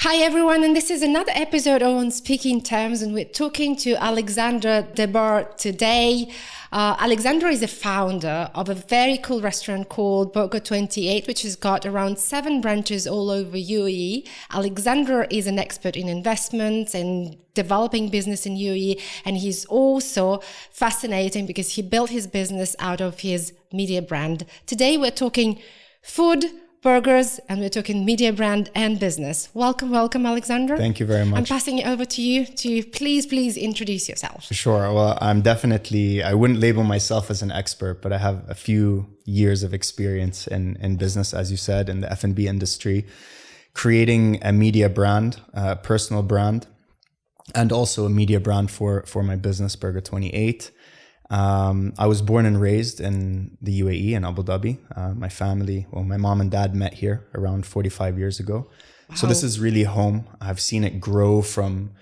Hi everyone, and this is another episode on Speaking Terms, and we're talking to Alexandra Debar today. Alexandra is the founder of a very cool restaurant called Burger 28, which has got around 7 branches all over UAE. Alexandra is an expert in investments and developing business in UAE, and he's also fascinating because he built his business out of his media brand. Today we're talking food, burgers, and we're talking media brand and business. Welcome, Alexandra. Thank you very much. I'm passing it over to you to please introduce yourself. Sure. Well, I wouldn't label myself as an expert, but I have a few years of experience in business, as you said, in the F&B industry, creating a media brand, a personal brand, and also a media brand for my business, Burger 28. I was born and raised in the UAE in Abu Dhabi. My mom and dad met here around 45 years ago. Wow. So this is really home. I've seen it grow from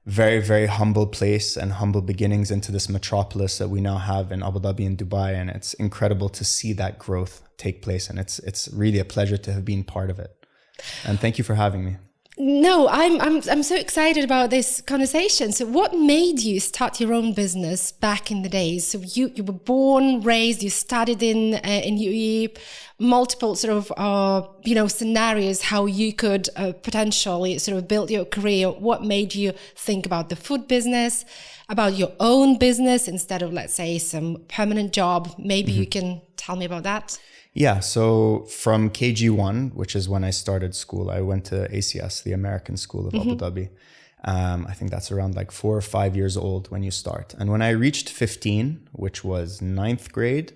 very, very humble place and humble beginnings into this metropolis that we now have in Abu Dhabi and Dubai. And it's incredible to see that growth take place. And it's really a pleasure to have been part of it. And thank you for having me. No, I'm so excited about this conversation. So what made you start your own business back in the days? So you were born, raised, you studied in UAE, multiple sort of scenarios how you could potentially sort of build your career. What made you think about the food business, about your own business instead of, let's say, some permanent job? Maybe you can tell me about that. Yeah, so from KG1, which is when I started school, I went to ACS, the American School of Abu Dhabi. I think that's around like 4 or 5 years old when you start. And when I reached 15, which was 9th grade,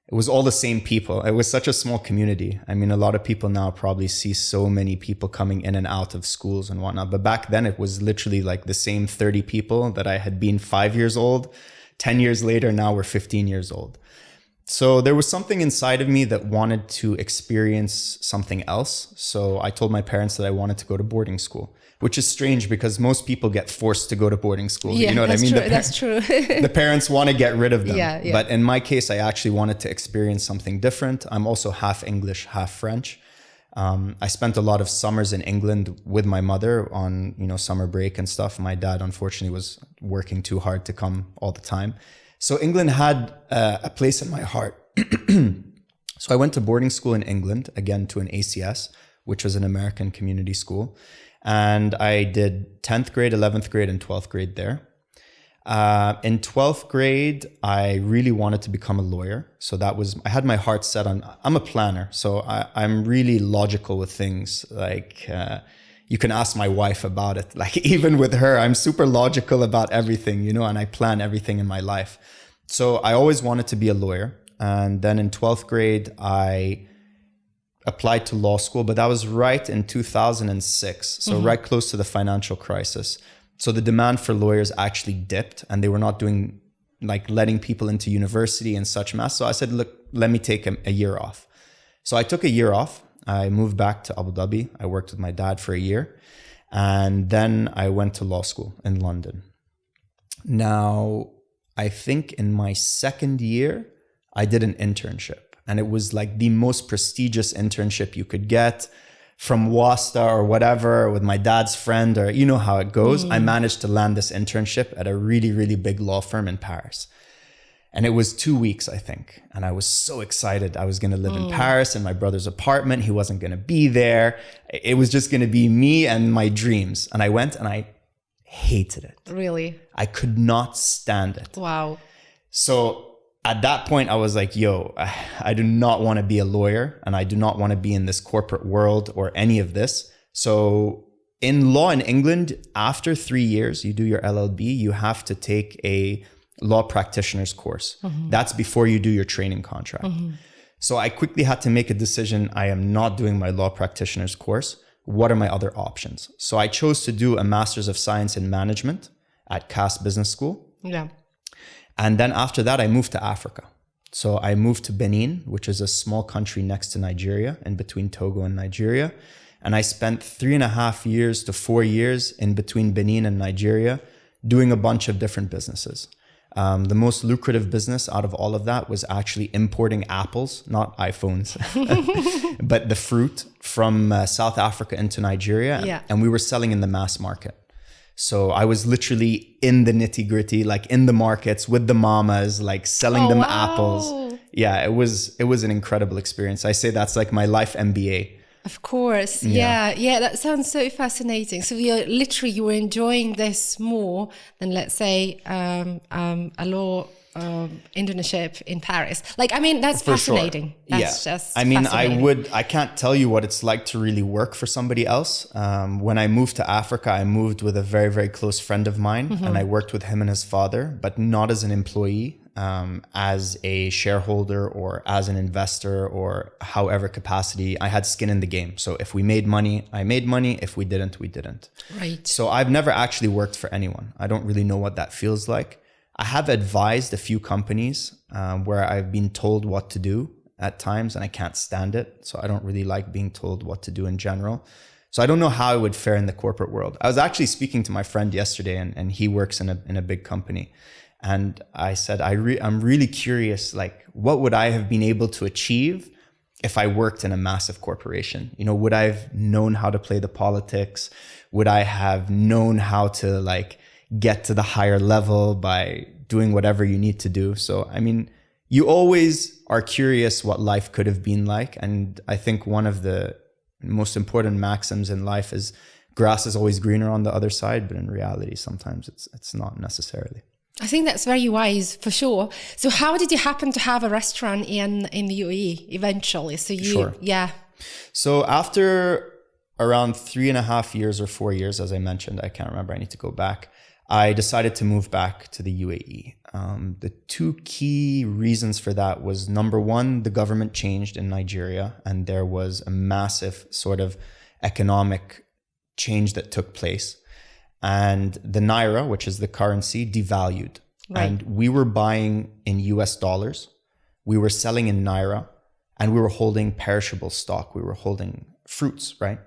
it was all the same people. It was such a small community. I mean, a lot of people now probably see so many people coming in and out of schools and whatnot. But back then it was literally like the same 30 people that I had been 5 years old. 10 years later, now we're 15 years old. So there was something inside of me that wanted to experience something else. So I told my parents that I wanted to go to boarding school, which is strange because most people get forced to go to boarding school. Yeah, you know what I mean? That's true. The parents want to get rid of them. Yeah. But in my case, I actually wanted to experience something different. I'm also half English, half French. I spent a lot of summers in England with my mother on, summer break and stuff. My dad, unfortunately, was working too hard to come all the time. So England had a place in my heart. So I went to boarding school in England, again to an ACS, which was an American community school. And I did 10th grade, 11th grade, and 12th grade there. In 12th grade, I really wanted to become a lawyer. So I had my heart set on, I'm a planner. So I'm really logical with things like, you can ask my wife about it. Like even with her, I'm super logical about everything, and I plan everything in my life. So I always wanted to be a lawyer. And then in 12th grade, I applied to law school, but that was right in 2006. So right close to the financial crisis. So the demand for lawyers actually dipped and they were not doing like letting people into university and such mass. So I said, look, let me take a year off. So I took a year off. I moved back to Abu Dhabi. I worked with my dad for a year. And then I went to law school in London. Now, I think in my second year, I did an internship. And it was like the most prestigious internship you could get from WASTA or whatever with my dad's friend, or you know how it goes. I managed to land this internship at a really, really big law firm in Paris. And it was 2 weeks, I think. And I was so excited. I was going to live in Paris in my brother's apartment. He wasn't going to be there. It was just going to be me and my dreams. And I went and I hated it. Really? I could not stand it. Wow. So at that point, I was like, I do not want to be a lawyer and I do not want to be in this corporate world or any of this. So in law in England, after 3 years, you do your LLB, you have to take a law practitioner's course. That's before you do your training contract. So I quickly had to make a decision. I am not doing my law practitioner's course. What are my other options? So I chose to do a Master's of Science in Management at CAS Business School. Yeah. And then after that, I moved to Africa. So I moved to Benin, which is a small country next to Nigeria, in between Togo and Nigeria. And I spent 3.5 years to 4 years in between Benin and Nigeria doing a bunch of different businesses. The most lucrative business out of all of that was actually importing apples, not iPhones, but the fruit from South Africa into Nigeria. Yeah. And we were selling in the mass market. So I was literally in the nitty gritty, like in the markets with the mamas, like selling them apples. Yeah, it was an incredible experience. I say that's like my life MBA. Of course. Yeah. That sounds so fascinating. So you were enjoying this more than, let's say, a law internship in Paris. Like, I mean, that's For fascinating. Sure. That's just I mean, fascinating. I can't tell you what it's like to really work for somebody else. When I moved to Africa, I moved with a very, very close friend of mine, and I worked with him and his father, but not as an employee, as a shareholder or as an investor or however capacity. I had skin in the game. So if we made money, I made money. If we didn't, we didn't. Right. So I've never actually worked for anyone. I don't really know what that feels like. I have advised a few companies where I've been told what to do at times, and I can't stand it. So I don't really like being told what to do in general. So I don't know how I would fare in the corporate world. I was actually speaking to my friend yesterday, and he works in a big company. And I said, I'm really curious, like, what would I have been able to achieve if I worked in a massive corporation? You know, would I have known how to play the politics? Would I have known how to, like, get to the higher level by doing whatever you need to do? So, I mean, you always are curious what life could have been like. And I think one of the most important maxims in life is grass is always greener on the other side, but in reality, sometimes it's not necessarily. I think that's very wise, for sure. So how did you happen to have a restaurant in the UAE eventually? So Sure. Yeah. So after around 3.5 years or 4 years, as I mentioned, I can't remember, I need to go back, I decided to move back to the UAE. The two key reasons for that was, number one, the government changed in Nigeria, and there was a massive sort of economic change that took place. And the Naira, which is the currency, devalued. Right. And we were buying in US dollars, we were selling in Naira, and we were holding perishable stock. We were holding fruits, right?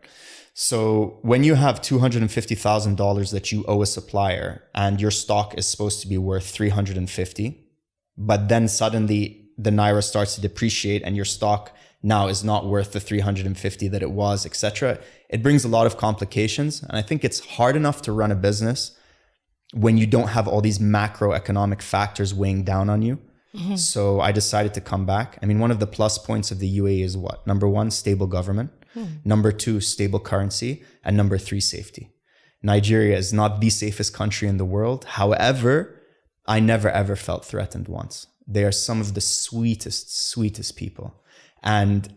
So when you have $250,000 that you owe a supplier and your stock is supposed to be worth 350, but then suddenly the Naira starts to depreciate and your stock now is not worth the 350 that it was, etc. It brings a lot of complications. And I think it's hard enough to run a business when you don't have all these macroeconomic factors weighing down on you. Mm-hmm. So I decided to come back. I mean, one of the plus points of the UAE is what? Number one, stable government. Number two, stable currency. And number three, safety. Nigeria is not the safest country in the world. However, I never ever felt threatened once. They are some of the sweetest people. And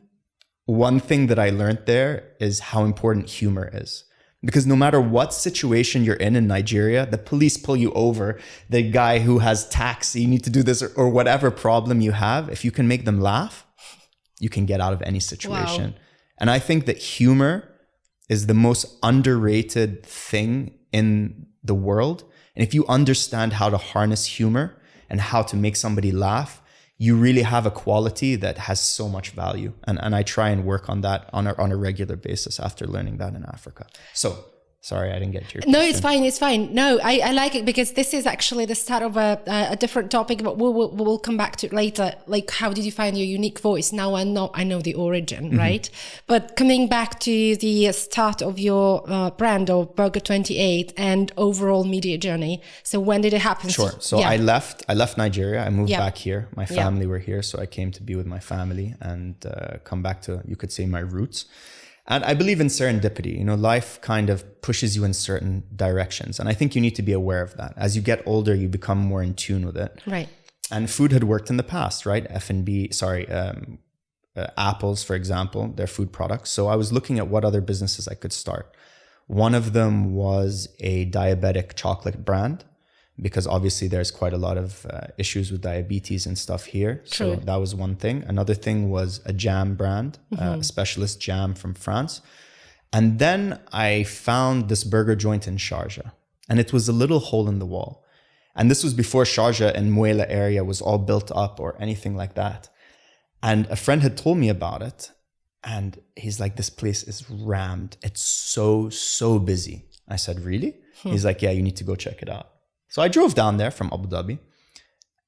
one thing that I learned there is how important humor is. Because no matter what situation you're in Nigeria, the police pull you over, the guy who has tax, you need to do this, or whatever problem you have, if you can make them laugh, you can get out of any situation. Wow. And I think that humor is the most underrated thing in the world. And if you understand how to harness humor and how to make somebody laugh, you really have a quality that has so much value. And I try and work on that on a regular basis after learning that in Africa. So, sorry, I didn't get to your question. No, it's fine. No, I like it because this is actually the start of a different topic, but we'll come back to it later. Like, how did you find your unique voice? Now I know the origin, right? But coming back to the start of your brand of Burger 28 and overall media journey. So when did it happen? Sure. So I left Nigeria. I moved back here. My family were here. So I came to be with my family and come back to, you could say, my roots. And I believe in serendipity. You know, life kind of pushes you in certain directions. And I think you need to be aware of that. As you get older, you become more in tune with it. Right. And food had worked in the past, right? Apples, for example, they're food products. So I was looking at what other businesses I could start. One of them was a diabetic chocolate brand, because obviously there's quite a lot of issues with diabetes and stuff here. True. So that was one thing. Another thing was a jam brand, a specialist jam from France. And then I found this burger joint in Sharjah, and it was a little hole in the wall. And this was before Sharjah and Muela area was all built up or anything like that. And a friend had told me about it. And he's like, this place is rammed. It's so busy. I said, really? He's like, yeah, you need to go check it out. So I drove down there from Abu Dhabi,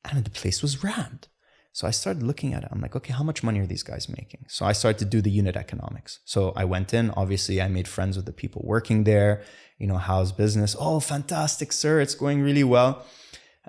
and the place was rammed. So I started looking at it. I'm like, okay, how much money are these guys making? So I started to do the unit economics. So I went in, obviously I made friends with the people working there, how's business? Oh, fantastic, sir. It's going really well.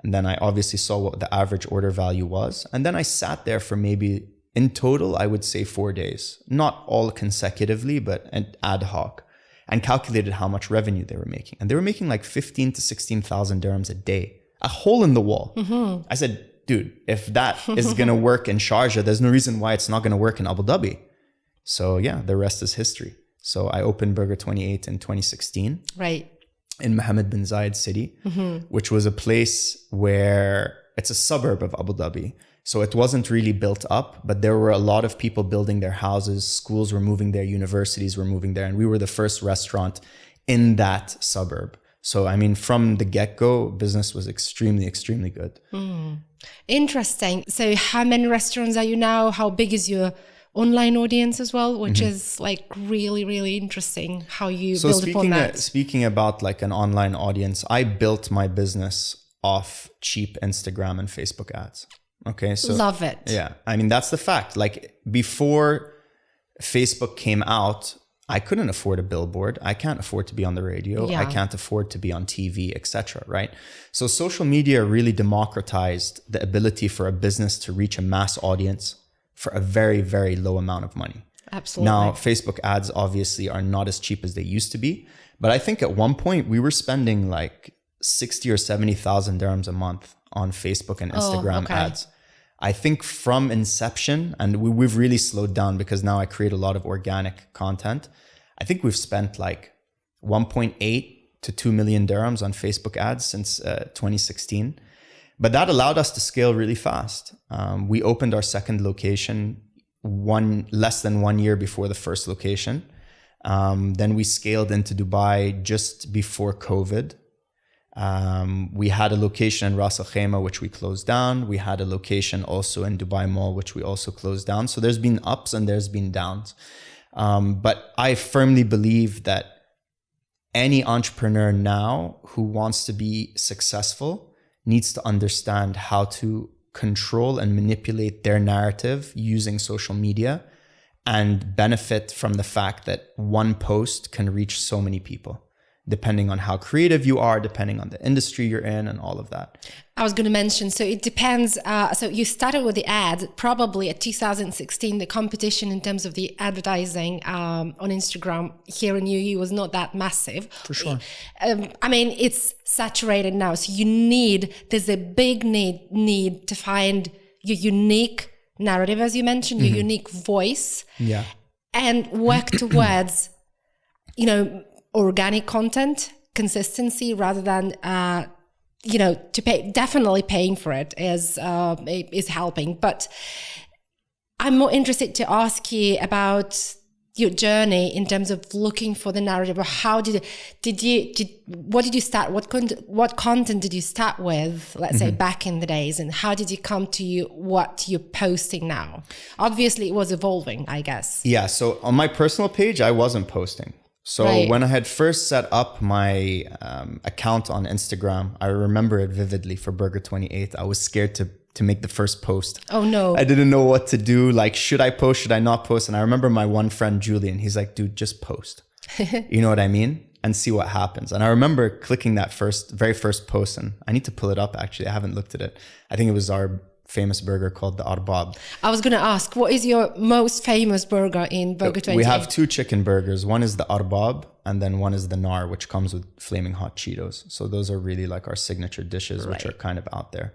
And then I obviously saw what the average order value was. And then I sat there for maybe in total, I would say 4 days, not all consecutively, but ad hoc, and calculated how much revenue they were making. And they were making like 15 to 16,000 dirhams a day, a hole in the wall. Mm-hmm. I said, dude, if that is going to work in Sharjah, there's no reason why it's not going to work in Abu Dhabi. So yeah, the rest is history. So I opened Burger 28 in 2016. Right. In Mohammed bin Zayed city, which was a place where it's a suburb of Abu Dhabi. So it wasn't really built up, but there were a lot of people building their houses. Schools were moving there, universities were moving there. And we were the first restaurant in that suburb. So, I mean, from the get-go, business was extremely, extremely good. Interesting. So how many restaurants are you now? How big is your online audience as well? Which is like really, really interesting how you build upon that. Speaking about like an online audience, I built my business off cheap Instagram and Facebook ads. Okay. So love it. Yeah. I mean, that's the fact. Like before Facebook came out, I couldn't afford a billboard. I can't afford to be on the radio. Yeah. I can't afford to be on TV, etc. Right? So social media really democratized the ability for a business to reach a mass audience for a very, very low amount of money. Absolutely. Now, Facebook ads obviously are not as cheap as they used to be, but I think at one point we were spending like 60 or 70,000 dirhams a month on Facebook and Instagram ads. I think from inception, and we've really slowed down because now I create a lot of organic content. I think we've spent like 1.8 to 2 million dirhams on Facebook ads since 2016. But that allowed us to scale really fast. We opened our second location less than 1 year before the first location. Then we scaled into Dubai just before COVID. We had a location in Ras Al Khaimah, which we closed down. We had a location also in Dubai Mall, which we also closed down. So there's been ups and there's been downs. But I firmly believe that any entrepreneur now who wants to be successful needs to understand how to control and manipulate their narrative using social media and benefit from the fact that one post can reach so many people, depending on how creative you are, depending on the industry you're in and all of that. I was going to mention, so it depends. So you started with the ad, probably at 2016, the competition in terms of the advertising on Instagram here in UAE was not that massive. For sure. I mean, it's saturated now. So there's a big need to find your unique narrative, as you mentioned, your unique voice. Yeah. And work towards, organic content, consistency, rather than definitely paying for it is helping. But I'm more interested to ask you about your journey in terms of looking for the narrative. Or how what did you start? What content did you start with? Let's say back in the days, and how did you come to what you're posting now? Obviously, it was evolving, I guess. Yeah. So on my personal page, I wasn't posting. So when I had first set up my account on Instagram, I remember it vividly for Burger 28. I was scared to make the first post. Oh no. I didn't know what to do. Like, should I post? Should I not post? And I remember my one friend, Julian, he's like, dude, just post. You know what I mean? And see what happens. And I remember clicking that very first post, and I need to pull it up actually. I haven't looked at it. I think it was our famous burger called the Arbab. I was going to ask, what is your most famous burger in Burger 28? We have two chicken burgers. One is the Arbab, and then one is the Nar, which comes with flaming hot Cheetos. So those are really like our signature dishes, which are kind of out there.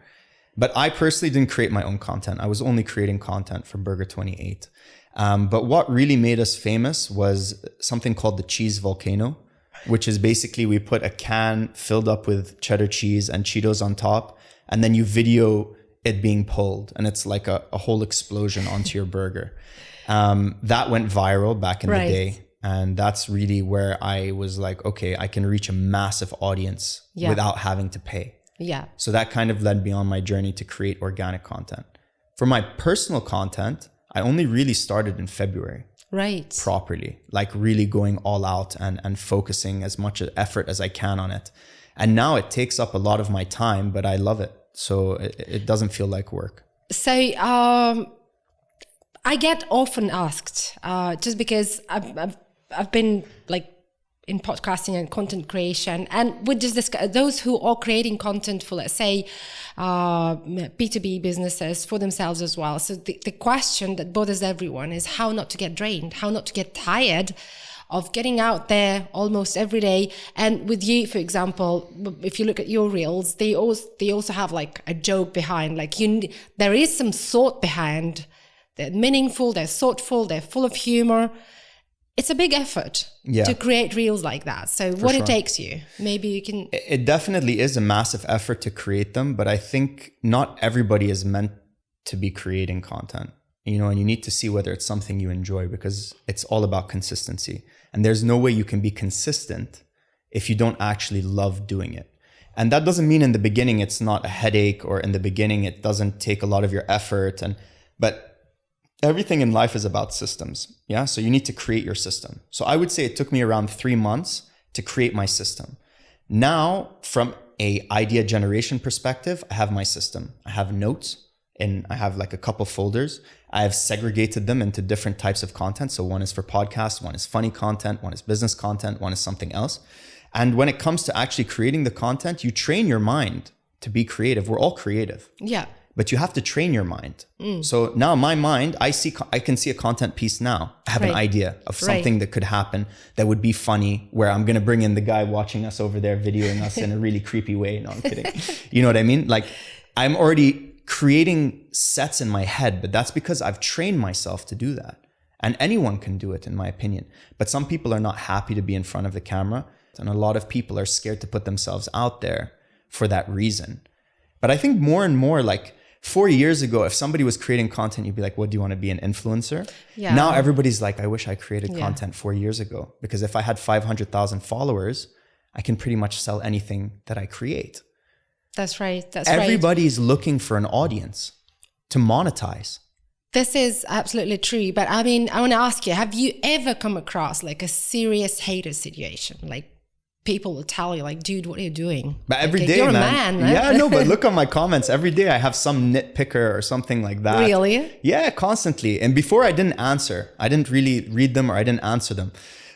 But I personally didn't create my own content. I was only creating content for Burger 28. But what really made us famous was something called the cheese volcano, which is basically we put a can filled up with cheddar cheese and Cheetos on top, and then you video it being pulled, and it's like a whole explosion onto your burger. That went viral back in the day. And that's really where I was like, okay, I can reach a massive audience without having to pay. Yeah. So that kind of led me on my journey to create organic content. For my personal content, I only really started in February. Right. Properly, like really going all out and focusing as much effort as I can on it. And now it takes up a lot of my time, but I love it. So it doesn't feel like work. So I get often asked, just because I've been like in podcasting and content creation, and with just those who are creating content for, let's say, B2B businesses for themselves as well. So the question that bothers everyone is how not to get drained, how not to get tired of getting out there almost every day. And with you, for example, if you look at your reels, they also have like a joke behind, like there is some thought behind. They're meaningful, they're thoughtful, they're full of humor. It's a big effort to create reels like that. So what it takes you, maybe you can... It definitely is a massive effort to create them, but I think not everybody is meant to be creating content, you know, and you need to see whether it's something you enjoy, because it's all about consistency. And there's no way you can be consistent if you don't actually love doing it. And that doesn't mean in the beginning it's not a headache, or in the beginning it doesn't take a lot of your effort. But everything in life is about systems. Yeah. So you need to create your system. So I would say it took me around 3 months to create my system. Now, from a idea generation perspective, I have my system. I have notes, and I have like a couple folders. I have segregated them into different types of content. So one is for podcasts, one is funny content, one is business content, one is something else. And when it comes to actually creating the content, you train your mind to be creative. We're all creative. Yeah. But you have to train your mind. So now my mind, I can see a content piece now. I have an idea of something that could happen that would be funny, where I'm going to bring in the guy watching us over there, videoing us in a really creepy way. No, I'm kidding. You know what I mean? Like, I'm already creating sets in my head, but that's because I've trained myself to do that. And anyone can do it, in my opinion. But some people are not happy to be in front of the camera. And a lot of people are scared to put themselves out there for that reason. But I think more and more, like, 4 years ago, if somebody was creating content, you'd be like, what, do you want to be an influencer? Yeah. Now everybody's like, I wish I created content 4 years ago, because if I had 500,000 followers, I can pretty much sell anything that I create. That's right. Everybody's looking for an audience to monetize. This is absolutely true. But I mean, I want to ask you, have you ever come across like a serious hater situation? Like, people will tell you, like, dude, what are you doing? But every day, you're man. A man. Yeah, no, but look on my comments. Every day I have some nitpicker or something like that. Really? Yeah, constantly. And before I didn't answer. I didn't really read them, or I didn't answer them.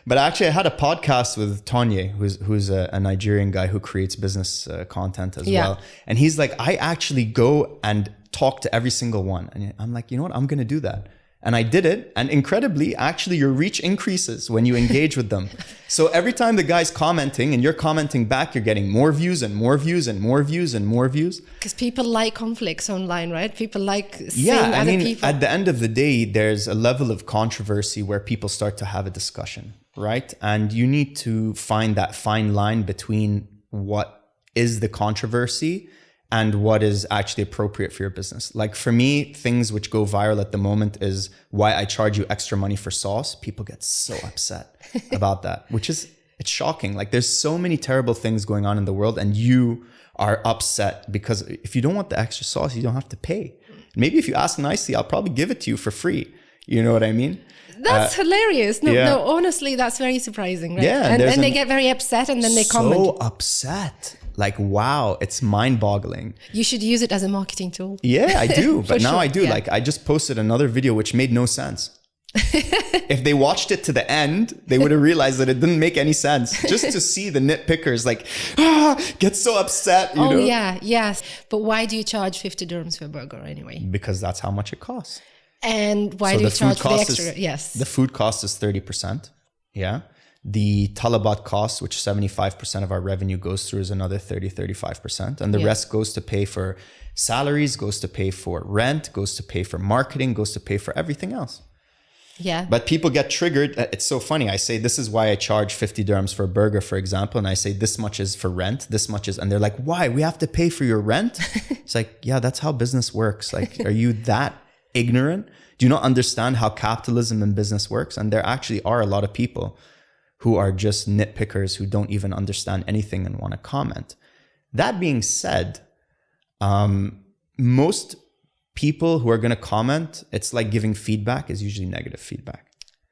But actually I had a podcast with Tonye, who's a Nigerian guy who creates business content as well. And he's like, I actually go and talk to every single one. And I'm like, you know what? I'm going to do that. And I did it. And incredibly, actually, your reach increases when you engage with them. So every time the guy's commenting and you're commenting back, you're getting more views and more views and more views and more views. Because people like conflicts online, right? People like seeing other people. At the end of the day, there's a level of controversy where people start to have a discussion, right? And you need to find that fine line between what is the controversy and what is actually appropriate for your business. Like, for me, things which go viral at the moment is why I charge you extra money for sauce. People get so upset about that, it's shocking. Like, there's so many terrible things going on in the world, and you are upset because if you don't want the extra sauce, you don't have to pay. Maybe if you ask nicely, I'll probably give it to you for free. You know what I mean? That's hilarious. No, honestly, that's very surprising, right? Yeah, and they get very upset, and then they comment. So upset. Like, wow, it's mind-boggling. You should use it as a marketing tool. Yeah, I do. But now I do. Like, I just posted another video which made no sense. If they watched it to the end, they would have realized that it didn't make any sense. Just to see the nitpickers like, get so upset, you know? Yeah, yes. But why do you charge 50 dirhams for a burger anyway? Because that's how much it costs. And why do you charge for the extra? Yes. The food cost is 30%. Yeah. The talabat cost, which 75% of our revenue goes through, is another 35%. And the rest goes to pay for salaries, goes to pay for rent, goes to pay for marketing, goes to pay for everything else. Yeah. But people get triggered. It's so funny. I say, this is why I charge 50 dirhams for a burger, for example. And I say, this much is for rent, this much is, and they're like, why? We have to pay for your rent? It's like, yeah, that's how business works. Like, are you that ignorant? Do you not understand how capitalism and business works? And there actually are a lot of people who are just nitpickers, who don't even understand anything and want to comment. That being said, most people who are going to comment, it's like giving feedback, is usually negative feedback.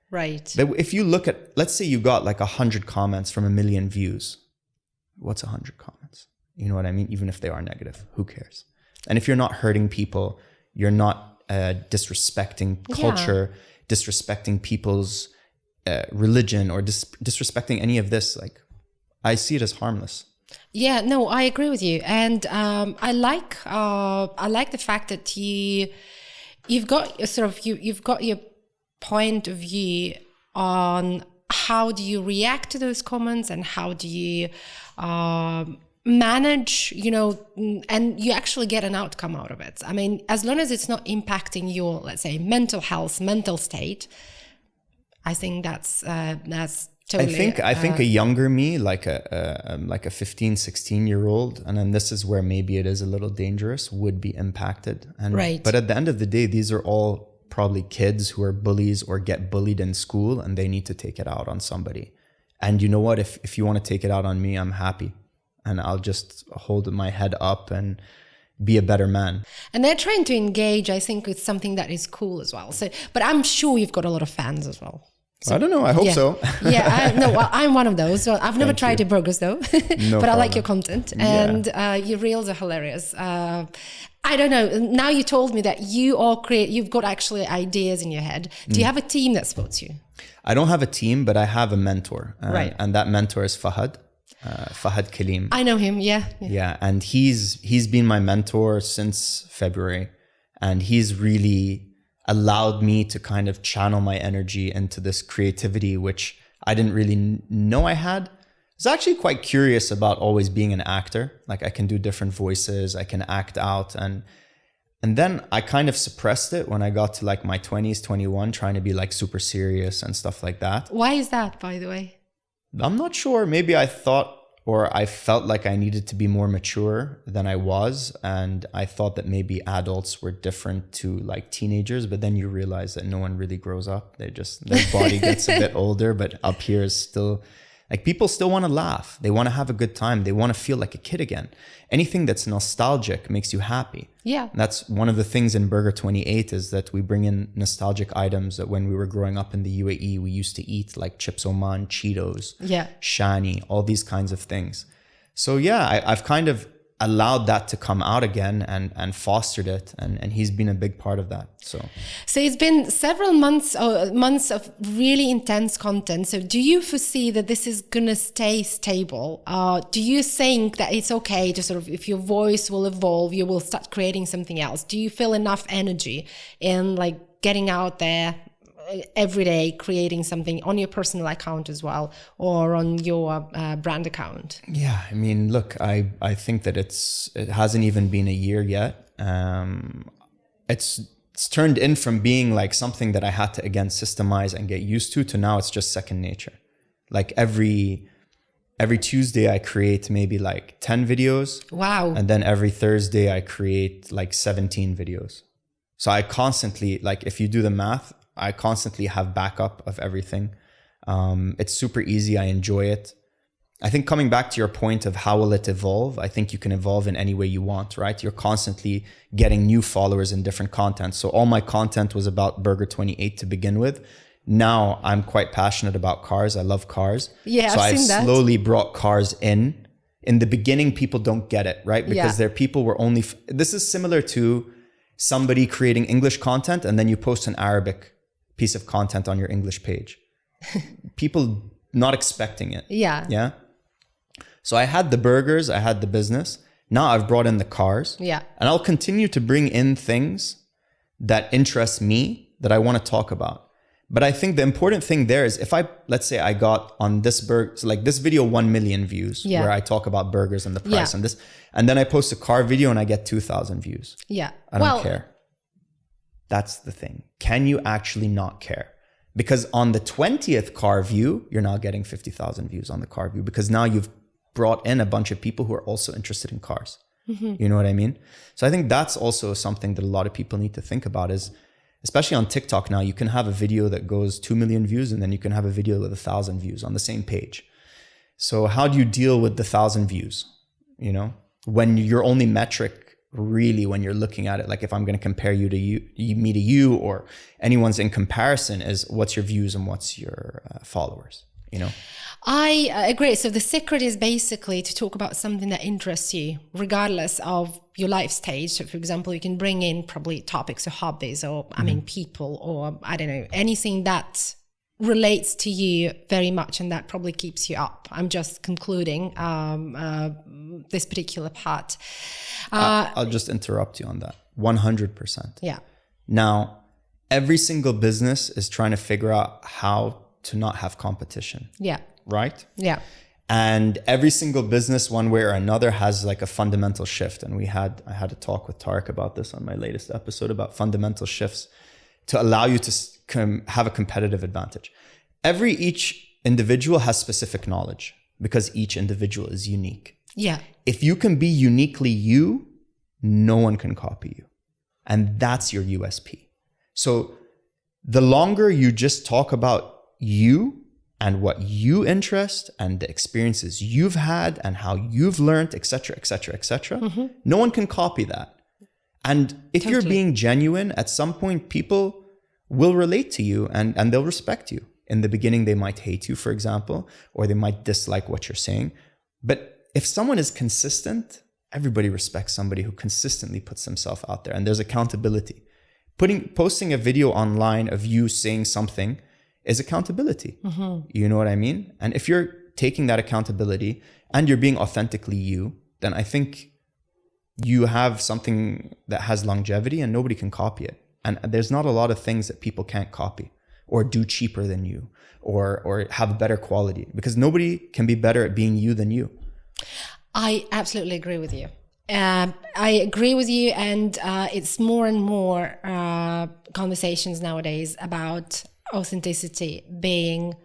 Right. But if you look at, let's say you got like 100 comments from 1 million views. What's 100 comments? You know what I mean? Even if they are negative, who cares? And if you're not hurting people, you're not disrespecting culture, disrespecting people's religion, or disrespecting any of this. Like, I see it as harmless. Yeah, no, I agree with you, and I like the fact that you've got you've got your point of view on how do you react to those comments and how do you manage, and you actually get an outcome out of it. I mean, as long as it's not impacting your, let's say, mental health, mental state, I think that's totally. I think a younger me, like a 15, 16-year-old, and then this is where maybe it is a little dangerous, would be impacted. And right. But at the end of the day, these are all probably kids who are bullies or get bullied in school, and they need to take it out on somebody. And you know what? If you want to take it out on me, I'm happy, and I'll just hold my head up and be a better man. And they're trying to engage, I think, with something that is cool as well. So, but I'm sure you've got a lot of fans as well. So, I don't know. I hope so. I'm one of those. Well, I've never tried your burgers though, but I like your content, and your reels are hilarious. I don't know. Now you told me that you've got actually ideas in your head. Do you have a team that supports you? I don't have a team, but I have a mentor, right? And that mentor is Fahad Kalim. I know him. Yeah. And he's been my mentor since February, and he's really allowed me to kind of channel my energy into this creativity, which I didn't really know I had. I was actually quite curious about always being an actor. Like, I can do different voices, I can act out. And then I kind of suppressed it when I got to like my 20s, 21, trying to be like super serious and stuff like that. Why is that, by the way? I'm not sure. Maybe I thought, or I felt like I needed to be more mature than I was. And I thought that maybe adults were different to like teenagers, but then you realize that no one really grows up. Their body gets a bit older, but up here is still like, people still want to laugh. They want to have a good time. They want to feel like a kid again. Anything that's nostalgic makes you happy. Yeah. That's one of the things in Burger 28 is that we bring in nostalgic items that when we were growing up in the UAE, we used to eat, like Chips Oman, Cheetos, Shani, all these kinds of things. So yeah, I've kind of allowed that to come out again and fostered it, and he's been a big part of that. So it's been several months of really intense content. So do you foresee that this is gonna stay stable? Do you think that it's okay to sort of, if your voice will evolve, you will start creating something else? Do you feel enough energy in like getting out there every day, creating something on your personal account as well, or on your brand account? Yeah, I mean, look, I think that it hasn't even been a year yet. It's turned in from being like something that I had to again systemize and get used to now it's just second nature. Like every Tuesday I create maybe like 10 videos. Wow. And then every Thursday I create like 17 videos. So I constantly, like, if you do the math, I constantly have backup of everything. It's super easy. I enjoy it. I think coming back to your point of how will it evolve, I think you can evolve in any way you want, right? You're constantly getting new followers in different content. So all my content was about Burger 28 to begin with. Now I'm quite passionate about cars. I love cars. Yeah, so I've seen that. slowly brought cars in. In the beginning, people don't get it, right? Because their people were only... This is similar to somebody creating English content and then you post an Arabic piece of content on your English page. People not expecting it. Yeah. So I had the burgers, I had the business. Now I've brought in the cars. Yeah. And I'll continue to bring in things that interest me that I want to talk about. But I think the important thing there is if let's say I got on this burger, so like this video, 1 million views where I talk about burgers and the price and this, and then I post a car video and I get 2,000 views. Yeah. I don't care. That's the thing. Can you actually not care? Because on the 20th car view, you're now getting 50,000 views on the car view because now you've brought in a bunch of people who are also interested in cars. Mm-hmm. You know what I mean? So I think that's also something that a lot of people need to think about is, especially on TikTok now, you can have a video that goes 2 million views and then you can have a video with 1,000 views on the same page. So how do you deal with the 1,000 views? You know, when your only metric really, when you're looking at it, like if I'm going to compare me to you or anyone's in comparison, is what's your views and what's your followers. you know? I agree. So the secret is basically to talk about something that interests you, regardless of your life stage. So for example, you can bring in probably topics or hobbies or, I mean, people, or I don't know, anything that relates to you very much, and that probably keeps you up. I'm just concluding this particular part. I'll just interrupt you on that. 100%. Yeah. Now, every single business is trying to figure out how to not have competition. Yeah. Right? Yeah. And every single business, one way or another, has like a fundamental shift. And I had a talk with Tarek about this on my latest episode about fundamental shifts to allow you to have a competitive advantage. Each individual has specific knowledge because each individual is unique. Yeah. If you can be uniquely you, no one can copy you. And that's your USP. So the longer you just talk about you and what you interest and the experiences you've had and how you've learned, etc., etc., etc., no one can copy that. And if you're being genuine, at some point, people will relate to you and they'll respect you. In the beginning, they might hate you, for example, or they might dislike what you're saying. But if someone is consistent, everybody respects somebody who consistently puts themselves out there, and there's accountability. Posting a video online of you saying something is accountability. You know what I mean? And if you're taking that accountability and you're being authentically you, then I think you have something that has longevity and nobody can copy it. And there's not a lot of things that people can't copy or do cheaper than you or have better quality, because nobody can be better at being you than you. I absolutely agree with you. I agree with you. And it's more and more conversations nowadays about authenticity being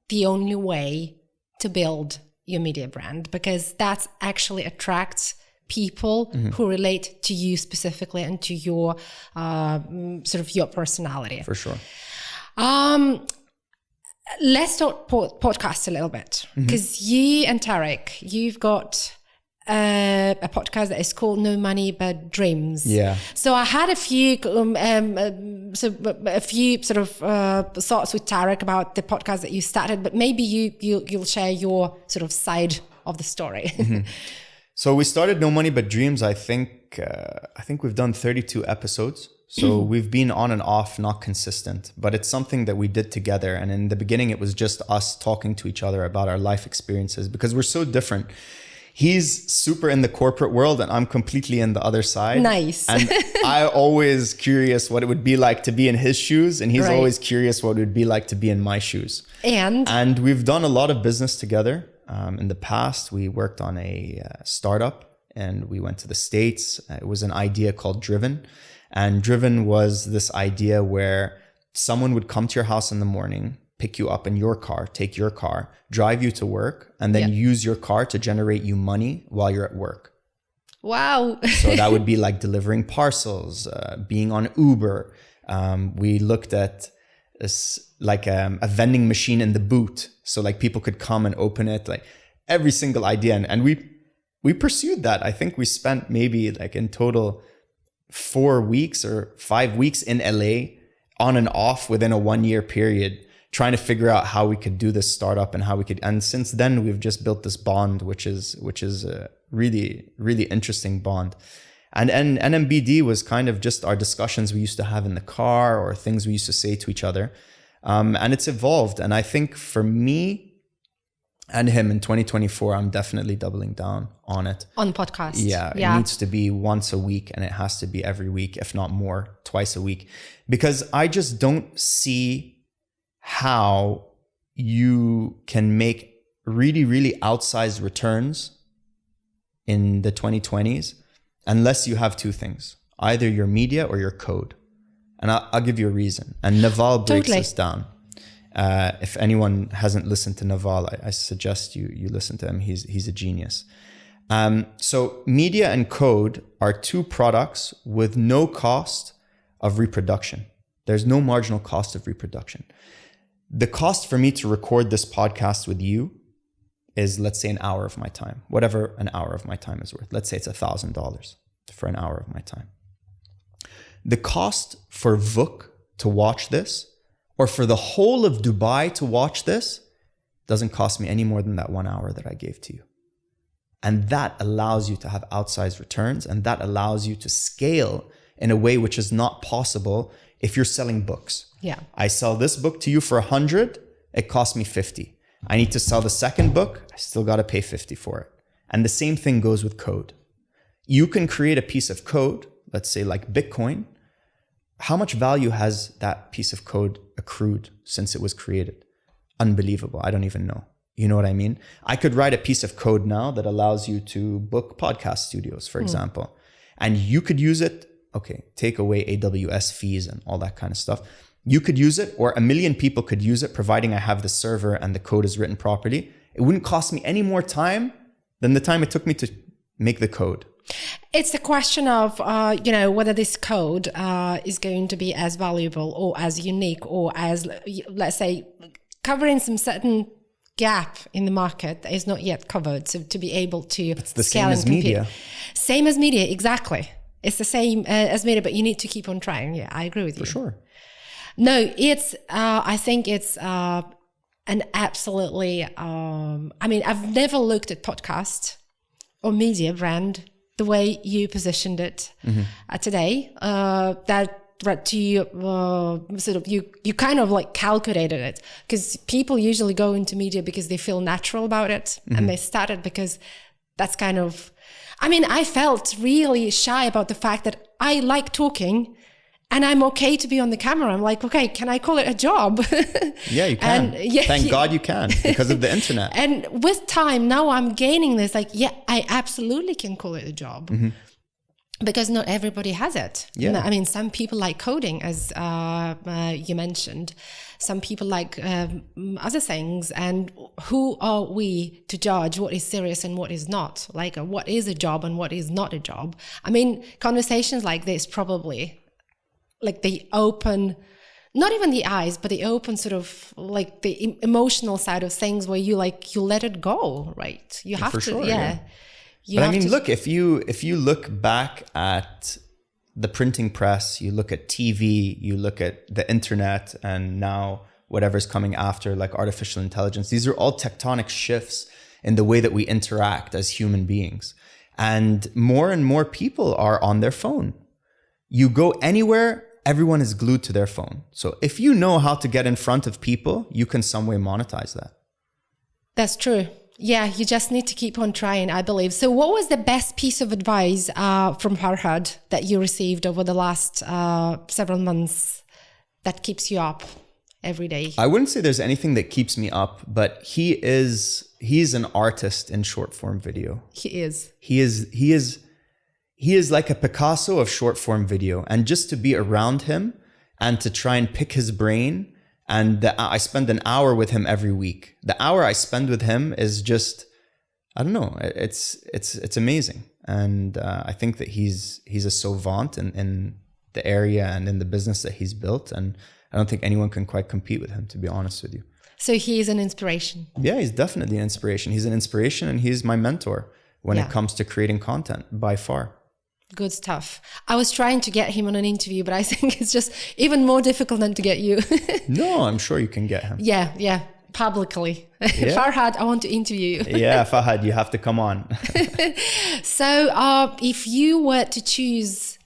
the only way to build your media brand, because that actually attracts people who relate to you specifically and to your sort of your personality. For sure. Let's talk podcast a little bit, because you and Tarek, you've got a podcast that is called No Money But Dreams. Yeah. So I had a few sort of thoughts with Tarek about the podcast that you started, but maybe you'll share your sort of side of the story. So we started No Money But Dreams. I think we've done 32 episodes. So we've been on and off, not consistent, but it's something that we did together. And in the beginning, it was just us talking to each other about our life experiences, because we're so different. He's super in the corporate world and I'm completely in the other side. Nice. And I'm always curious what it would be like to be in his shoes. And he's always curious what it would be like to be in my shoes. And we've done a lot of business together. In the past, we worked on a startup and we went to the States. It was an idea called Driven. And Driven was this idea where someone would come to your house in the morning, pick you up in your car, take your car, drive you to work, and then use your car to generate you money while you're at work. Wow. So that would be like delivering parcels, being on Uber. We looked at this, like a vending machine in the boot. So like people could come and open it, like every single idea. And we pursued that. I think we spent maybe like in total 4 weeks or 5 weeks in LA on and off within a 1 year period, trying to figure out how we could do this startup and how we could. And since then we've just built this bond, which is a really, really interesting bond. And NMBD was kind of just our discussions we used to have in the car or things we used to say to each other. And it's evolved. And I think for me and him in 2024, I'm definitely doubling down on it. On podcast. Yeah. It needs to be once a week and it has to be every week, if not more, twice a week. Because I just don't see how you can make really, really outsized returns in the 2020s unless you have two things, either your media or your code. And I'll give you a reason. And Naval breaks this down. If anyone hasn't listened to Naval, I suggest you listen to him. He's a genius. So media and code are two products with no cost of reproduction. There's no marginal cost of reproduction. The cost for me to record this podcast with you is, let's say, an hour of my time, whatever an hour of my time is worth. Let's say it's $1,000 for an hour of my time. The cost for Vuk to watch this, or for the whole of Dubai to watch this, doesn't cost me any more than that 1 hour that I gave to you. And that allows you to have outsized returns, and that allows you to scale in a way which is not possible if you're selling books. Yeah. I sell this book to you for 100, it costs me 50. I need to sell the second book, I still got to pay 50 for it. And the same thing goes with code. You can create a piece of code, let's say like Bitcoin. How much value has that piece of code accrued since it was created? Unbelievable. I don't even know. You know what I mean? I could write a piece of code now that allows you to book podcast studios, for example, and you could use it. Okay, take away AWS fees and all that kind of stuff. You could use it, or 1 million people could use it, providing I have the server and the code is written properly. It wouldn't cost me any more time than the time it took me to make the code. It's a question of, whether this code is going to be as valuable or as unique or as, let's say, covering some certain gap in the market that is not yet covered. So to be able to It's the scale same and as compete. media. Same as media, exactly. It's the same as media, but you need to keep on trying. Yeah, I agree with you. For sure. No, it's, I think it's an absolutely, I've never looked at podcast or media brand the way you positioned it today. You kind of like calculated it, because people usually go into media because they feel natural about it, and they started because that's kind of, I felt really shy about the fact that I like talking and I'm okay to be on the camera. I'm like, okay, can I call it a job? Yeah, you can. Thank God you can, because of the internet. And with time, now I'm gaining this, like, yeah, I absolutely can call it a job. Because not everybody has it. Yeah. Some people like coding, as you mentioned. Some people like other things. And who are we to judge what is serious and what is not? Like, what is a job and what is not a job? Conversations like this probably, like, they open, not even the eyes, but they open sort of like the emotional side of things, where you let it go, right? You have For to, sure, yeah. But look, if you look back at the printing press, you look at TV, you look at the internet, and now whatever's coming after, like artificial intelligence, these are all tectonic shifts in the way that we interact as human beings. And more people are on their phone. You go anywhere, everyone is glued to their phone. So if you know how to get in front of people, you can some way monetize that. That's true. Yeah, you just need to keep on trying, I believe. So what was the best piece of advice from Farhad that you received over the last several months that keeps you up every day? I wouldn't say there's anything that keeps me up, but he's an artist in short form video. He is. He is like a Picasso of short form video. And just to be around him and to try and pick his brain, and I spend an hour with him every week. The hour I spend with him is just, I don't know, it's amazing. And I think that he's a savant in the area and in the business that he's built. And I don't think anyone can quite compete with him, to be honest with you. So he is an inspiration. Yeah, he's definitely an inspiration. He's an inspiration, and he's my mentor when it comes to creating content, by far. Good stuff. I was trying to get him on an interview, but I think it's just even more difficult than to get you. No, I'm sure you can get him. Yeah, publicly. Yeah. Farhad, I want to interview you. Yeah, Fahad, you have to come on. So if you were to choose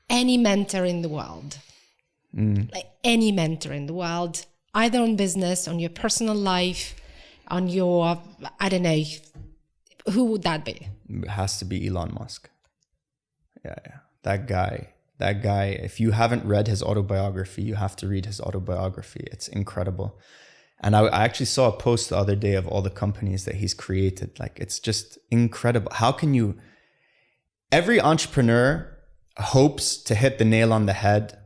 any mentor in the world, like any mentor in the world, either on business, on your personal life, on your, I don't know, who would that be? It has to be Elon Musk. Yeah. That guy, if you haven't read his autobiography, you have to read his autobiography. It's incredible. And I actually saw a post the other day of all the companies that he's created. Like, it's just incredible. How can you, every entrepreneur hopes to hit the nail on the head.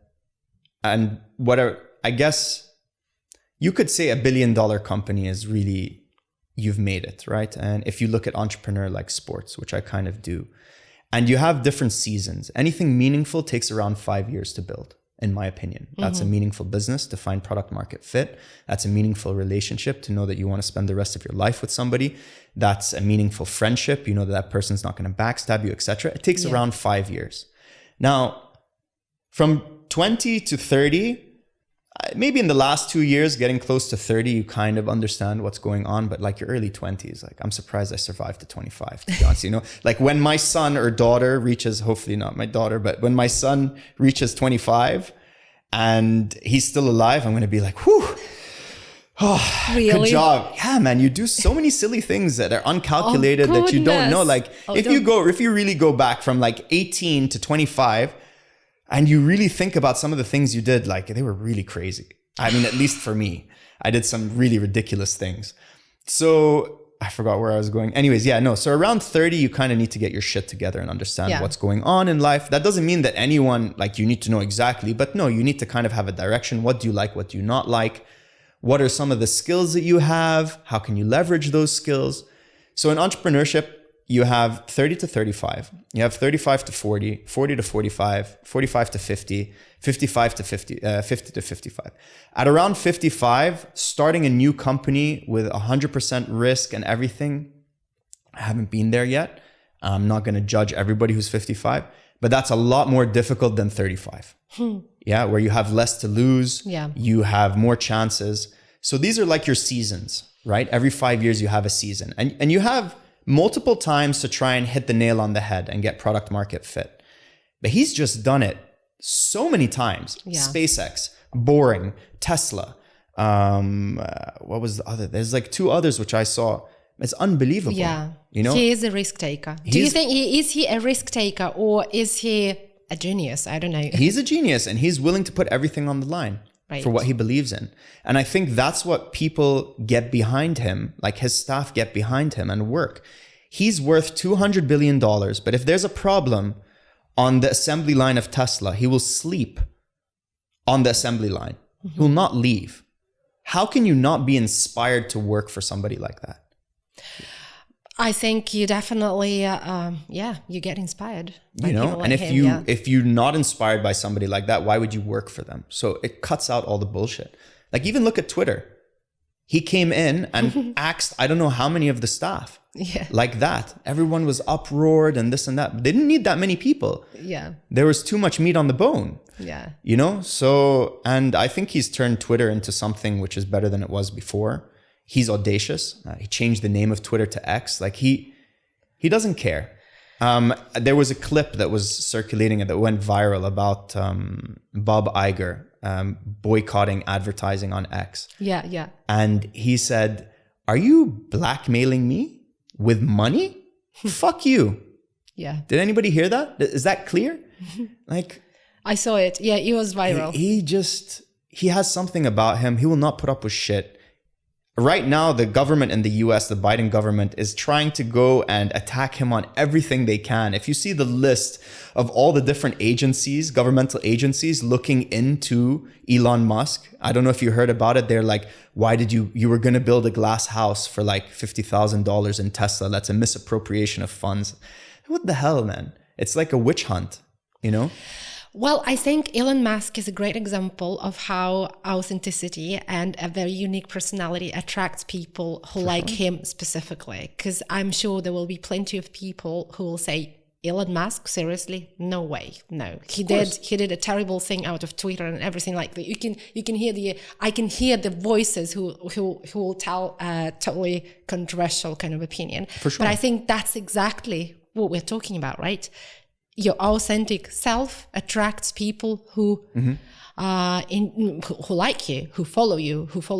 And I guess you could say $1 billion company is really, you've made it, right? And if you look at entrepreneur like sports, which I kind of do, and you have different seasons. Anything meaningful takes around 5 years to build, in my opinion. That's a meaningful business, to find product market fit. That's a meaningful relationship, to know that you want to spend the rest of your life with somebody. That's a meaningful friendship. You know that person's not going to backstab you, etc. It takes around 5 years. Now, from 20 to 30, maybe in the last 2 years, getting close to 30, you kind of understand what's going on. But like your early 20s, like I'm surprised I survived to 25, to be honest. You know, like when my son or daughter reaches, hopefully not my daughter, but when my son reaches 25 and he's still alive, I'm going to be like, whew. Oh, really? Good job. Yeah, man, you do so many silly things that are uncalculated that you don't know. Like if you really go back from like 18 to 25 and you really think about some of the things you did, like they were really crazy. I mean, at least for me, I did some really ridiculous things. So I forgot where I was going. Anyways, yeah, no. So around 30, you kind of need to get your shit together and understand what's going on in life. That doesn't mean that anyone, like you need to know exactly, but no, you need to kind of have a direction. What do you like? What do you not like? What are some of the skills that you have? How can you leverage those skills? So in entrepreneurship, you have 30 to 35. You have 35 to 40, 40 to 45, 45 to 50, 55 to 50, 50 to 55. At around 55, starting a new company with 100% risk and everything, I haven't been there yet. I'm not going to judge everybody who's 55, but that's a lot more difficult than 35. Yeah, where you have less to lose. Yeah. You have more chances. So these are like your seasons, right? Every 5 years you have a season. And you have multiple times to try and hit the nail on the head and get product market fit. But he's just done it so many times. Yeah. SpaceX, boring, Tesla. What was the other? There's like 2 others which I saw. It's unbelievable. Yeah. You know? He is a risk taker. Do you think is he a risk taker or is he a genius? I don't know. He's a genius and he's willing to put everything on the line. Right. For what he believes in. And I think that's what people get behind him, like his staff get behind him and work. He's worth $200 billion, but if there's a problem on the assembly line of Tesla, he will sleep on the assembly line. He will not leave. How can you not be inspired to work for somebody like that? I think you definitely, you get inspired. You know, and if you're not inspired by somebody like that, why would you work for them? So it cuts out all the bullshit. Like even look at Twitter. He came in and axed, I don't know how many of the staff. Yeah. Like that. Everyone was uproared and this and that. They didn't need that many people. Yeah. There was too much meat on the bone. Yeah. You know, so, and I think he's turned Twitter into something which is better than it was before. He's audacious. He changed the name of Twitter to X. Like he doesn't care. There was a clip that was circulating that went viral about Bob Iger boycotting advertising on X. Yeah, yeah. And he said, "Are you blackmailing me with money? Fuck you." Yeah. Did anybody hear that? Is that clear? Like, I saw it. Yeah, it was viral. He has something about him. He will not put up with shit. Right now, the government in the US, the Biden government, is trying to go and attack him on everything they can. If you see the list of all the different agencies, governmental agencies looking into Elon Musk, I don't know if you heard about it. They're like, why did you were going to build a glass house for like $50,000 in Tesla? That's a misappropriation of funds. What the hell, man? It's like a witch hunt, you know? Well, I think Elon Musk is a great example of how authenticity and a very unique personality attracts people who like him specifically. Because I'm sure there will be plenty of people who will say, Elon Musk, seriously? No way. No, he did a terrible thing out of Twitter and everything like that. I can hear the voices who will tell a totally controversial kind of opinion. For sure. But I think that's exactly what we're talking about, right? Your authentic self attracts people who who like you, who follow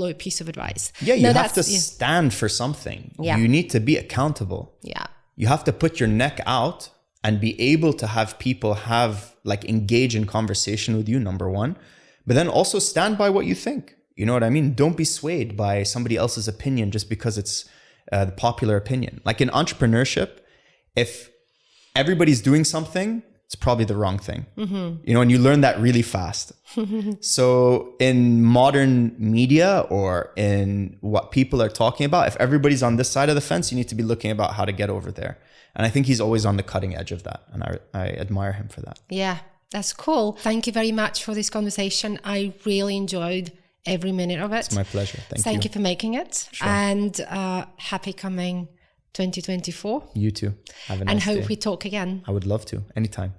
a piece of advice. Yeah, you have to stand for something. Yeah. You need to be accountable. Yeah. You have to put your neck out and be able to have people engage in conversation with you, number one. But then also stand by what you think. You know what I mean? Don't be swayed by somebody else's opinion just because it's the popular opinion. Like in entrepreneurship, if everybody's doing something, it's probably the wrong thing. Mm-hmm. You know, and you learn that really fast. So in modern media or in what people are talking about, if everybody's on this side of the fence, you need to be looking about how to get over there. And I think he's always on the cutting edge of that. And I admire him for that. Yeah, that's cool. Thank you very much for this conversation. I really enjoyed every minute of it. It's my pleasure. Thank you for making it. Sure. And happy coming 2024. You too. Have a nice day. And hope we talk again. I would love to. Anytime.